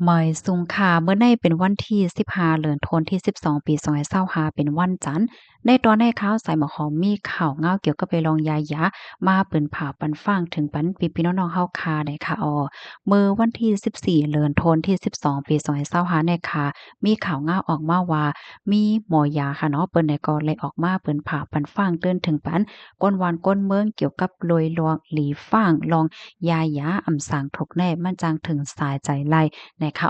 หมอยสุงค่ะเมื่อในเป็นวันที่15เดือนธันวาคมที่12ปี2525เป็นวันจันทร์ในตอนให้ข่าวใส่หมอหอมมีข่าวเงาเกี่ยวกับไปลองยายามาเปิ้นผ่าปันฟังถึงปันพี่ๆน้องๆเฮาค่ะได้ค่ะเมื่อวันที่14เดือนธันวาคมที่12ปี2525เนี่ยค่ะมีข่าวเงาออกมาว่ามีหมอยาค่ะเนาะเปิ้นได้ก็เลยออกมาเปิ้นผ่าปันฟังเตือนถึงปันก้นวานก้นเมืองเกี่ยวกับลวยลวงหลีฟ้างลองยายาอำสางถกแน่มันจังถึงสายใจไล่ นะคะ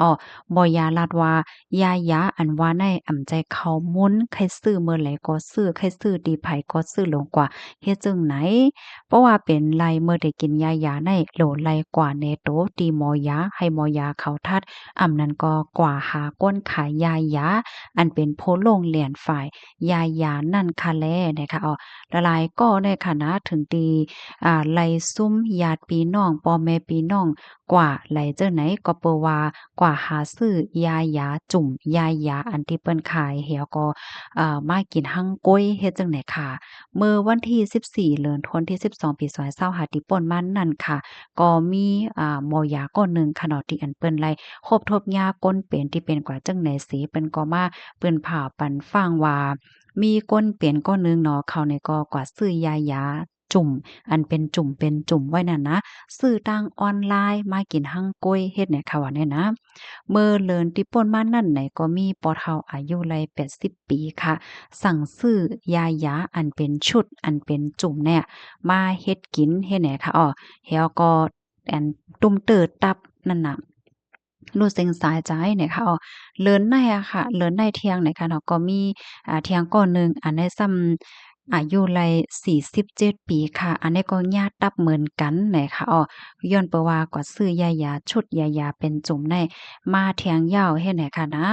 บ่อยาลาดว่ายายาอันว่าในอ่ำใจเขามุนใครซื้อเมื่อไหร่ก็ซื้อใครซื้อดีไผก็ซื้อลงกว่าเฮ็ดจังไหนเพราะว่าเป็นไรเมื่อได้กินยายาในโหลไลกว่าเนโตตีหมอยาให้หมอยาเขาทัดนั้นก็กว่าหาก้นขายยายาอันเป็นโพโรงเรียนฝ่ายยายานั่นค่ะแลนะคะละลายก็ในคณะถึงตีไล่ซุ่มญาติพี่น้องพ่อแม่พี่น้องกว่าไหลเจ้าไหนก็เปอว่ากว่าหาซื้อยายาจุ่มยายาอันที่เปิ้นขายเหี่ยวก็มากินหั่งก้วยเฮ็ดจังได๋ค่ะเมื่อวันที่14เดือนธันวาคมที่12ปี2025ที่ป่นมานั่นค่ะก็มีหมอยาก้อนหนึ่งค่ะเนาะที่อันเปิ้นไล่คบทบยาก้นเป็นที่เป็นกว่าจังไหนสิเปิ้นก็มาเปิ้นผ่าปันฟังว่ามีก้นเป็นก้อนหนึ่งเนาะเขานี่ก็กว่าซื้อยายาจุ่มอันเป็นจุ่มเป็นจุ่มไว้นั่นนะซื้อทางออนไลน์มากินหั่งก้วยเฮ็ดเนี่ยค่ะว่าเนี่ยนะ เมื่อเลินที่ป่นมานั่นไหนก็มีปอเฒ่าอายุไล80ปีค่ะสั่งซื้อยายาอันเป็นชุดอันเป็นจุ่มเนี่ยมาเฮ็ดกินเฮ็ดแหนค่ะแล้วก็อันตุ้มเติดตับนั่นน่ะรู้สึกสายใจเนี่ยค่ะเลินในอะค่ะเลินในเที่ยงเนี่ยค่ะเนาะก็มีเที่ยงก่อนหนึ่งอันได้ซ้ำอายุไล47ปีค่ะอันนี้ก็ญาติตับเหมือนกันเนี่ยค่ะย้อนเปาว่าก็ซื้อยายาชุดยายาเป็นจุ่มใน มาเถียงยาวเฮ็ดให้ค่ะนะ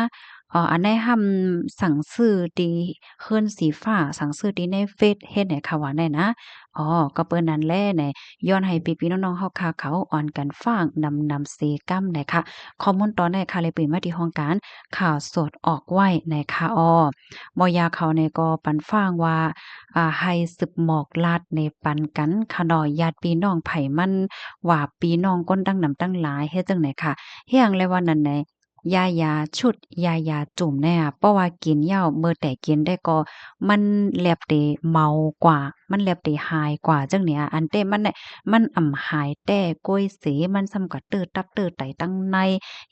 อันใดหสั่งซื้อที่เฮือนสีฟ้าสั่งซื้อที่ในเฟซเฮ็ดให้ค่ะว่าได้นะก็เปิ้นนั้นแหละแหน่ย้อนให้พี่ๆน้องๆเฮาคาเขาอ่อนกันฟังนำเสกัมน่ะค่ะข้อมูลตอนนี้ค่ะเลยเปิดมาที่ห้องการข่าวสดออกไว้นะคะบ่อยากเขานี่ก็ปันฟังว่าให้สืบหมอกลาดในปันกันค่ะเนาะญาติพี่น้องไผมันว่าพี่น้องคนตั้งนำตั้งหลายเฮ็ดจังได๋ค่ะ เฮียงเลยว่านั่นไหนยายาชุดยายาจุ่มเนี่ยเพราะว่ากินเหย้ามื้อแต่กินได้ก็มันแลบเตเมากว่ามันแลบเตหายกว่าจังเนี่ยอันเต้มันน่ะมันอ่ำหายแต่ก้อยเสมันส่ำกับตื้อตับตื้อไตตั้งใน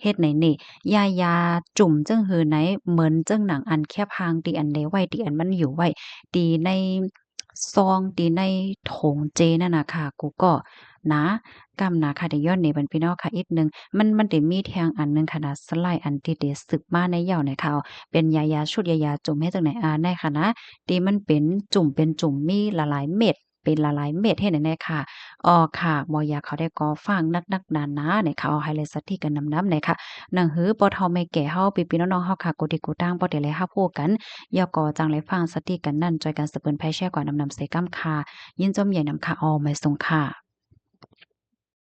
เฮ็ดไหนนี่ยายาจุ่มจังหือไหนเหมือนจังหนังอันแคบหางที่อันใดไว้ที่อันมันอยู่ไว้ตีในซองตีในโถงเจนั่นน่ะค่ะกูก็นะกำนาค่ะได้ย้อนนี่บัดพี่น้องค่ะอีกหนึ่งมันได้มีแทงอันหนึ่งค่ะนะสไลด์อันที่ได้สืบมาในเหย้าเนี่ยค่ะเป็นยาชุดยาจุ่มเฮ็ดจั่งใดในค่ะนะที่มันเป็นจุ่มเป็นจุ่มมีหลายๆเม็ดเป็นหลายๆเม็ดเฮ็ดให้แน่ค่ะค่ะบ่อยากเขาได้ก่อฟังนักๆหนาๆเนี่ยค่ะเอาไฮไลต์สักทีกันนำๆเนี่ยค่ะหนังหือบ่เฒ่าไม่แก่เฮาพี่ๆน้องๆเฮาค่ะกูที่กูตั้งบ่ได้เลยฮับฮู้กันอย่าก่อจังไรฟังสักทีกันนั่นจอยกันสืบเปิ้นไผแชร์กว่านำๆใส่กำค่ะยินจมใหญ่นำค่ะไม่ทรงค่ะ